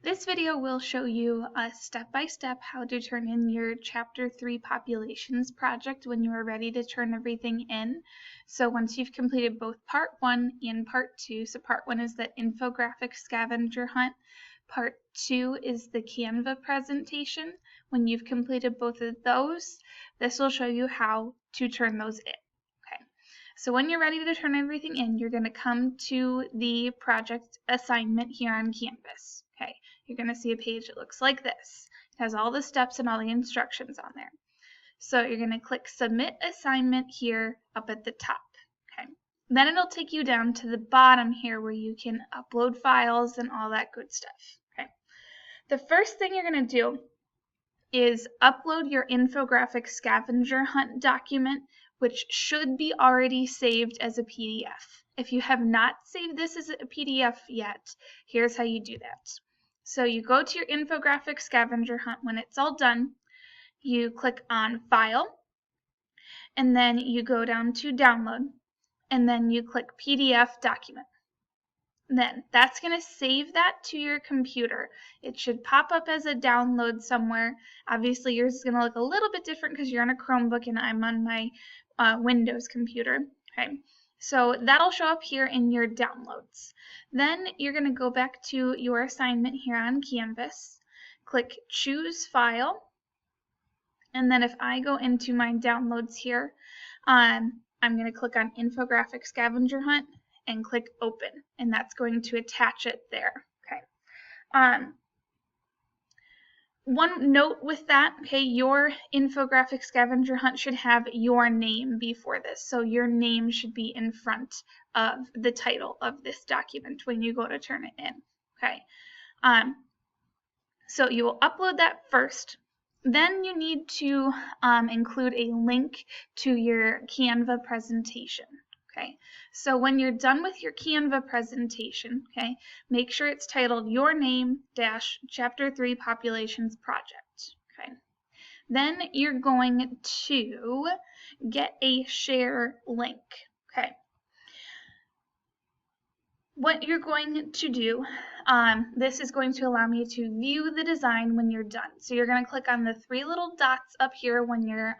This video will show you step-by-step how to turn in your Chapter 3 Populations project when you are ready to turn everything in. So once you've completed both Part 1 and Part 2, so Part 1 is the infographic scavenger hunt, Part 2 is the Canva presentation. When you've completed both of those, this will show you how to turn those in. So when you're ready to turn everything in, you're going to come to the project assignment here on Canvas. Okay, you're going to see a page that looks like this. It has all the steps and all the instructions on there. So you're going to click Submit Assignment here up at the top. Okay, then it'll take you down to the bottom here where you can upload files and all that good stuff. Okay, the first thing you're going to do is upload your infographic scavenger hunt document, which should be already saved as a PDF. If you have not saved this as a PDF yet, here's how you do that. So you go to your infographic scavenger hunt. When it's all done, you click on File, and then you go down to Download, and then you click PDF Document. Then that's going to save that to your computer. It should pop up as a download somewhere. Obviously yours is going to look a little bit different because you're on a Chromebook and I'm on my Windows computer. Okay, so that'll show up here in your downloads. Then you're going to go back to your assignment here on Canvas, click Choose File, and then if I go into my downloads here, I'm going to click on Infographic Scavenger Hunt and click Open, and that's going to attach it there. Okay. One note with that, okay, your infographic scavenger hunt should have your name before this, so your name should be in front of the title of this document when you go to turn it in. Okay. So you will upload that first. Then you need to include a link to your Canva presentation. Okay, so when you're done with your Canva presentation, okay, make sure it's titled Your Name - Chapter 3 Populations Project. Okay, then you're going to get a share link. Okay, what you're going to do, this is going to allow me to view the design when you're done. So you're going to click on the three little dots up here when your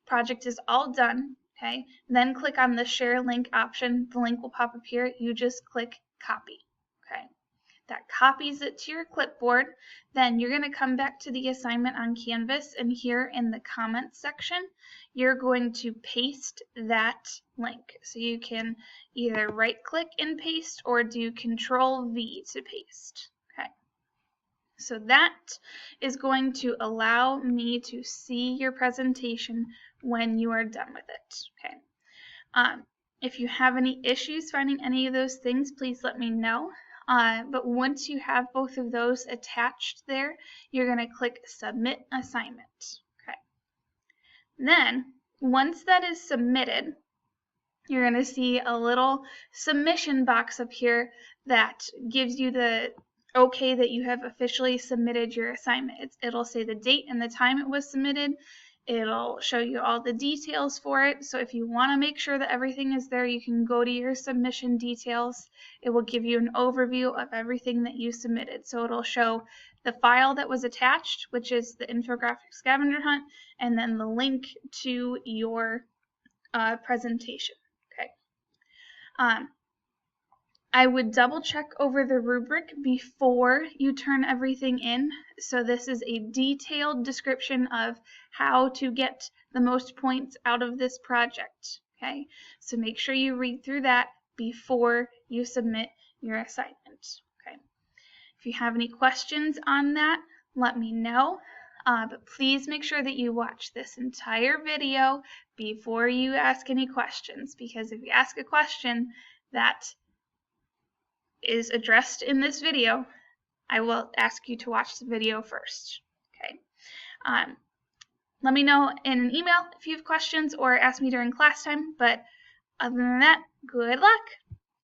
project is all done. Okay, then click on the share link option. The link will pop up here. You just click copy. Okay, that copies it to your clipboard. Then you're going to come back to the assignment on Canvas, and here in the comments section, you're going to paste that link. So you can either right click and paste or do Control-V to paste. Okay, so that is going to allow me to see your presentation when you are done with it. Okay. If you have any issues finding any of those things, please let me know. But once you have both of those attached there, you're going to click Submit Assignment. Okay. Then, once that is submitted, you're going to see a little submission box up here that gives you the okay that you have officially submitted your assignment. It'll say the date and the time it was submitted. It'll show you all the details for it. So if you want to make sure that everything is there, you can go to your submission details. It will give you an overview of everything that you submitted. So it'll show the file that was attached, which is the infographic scavenger hunt, and then the link to your presentation. Okay. I would double check over the rubric before you turn everything in. So this is a detailed description of how to get the most points out of this project. Okay, so make sure you read through that before you submit your assignment. Okay, if you have any questions on that, let me know. But please make sure that you watch this entire video before you ask any questions, because if you ask a question that is addressed in this video, I will ask you to watch the video first. Okay. Let me know in an email if you have questions or ask me during class time, but other than that, good luck.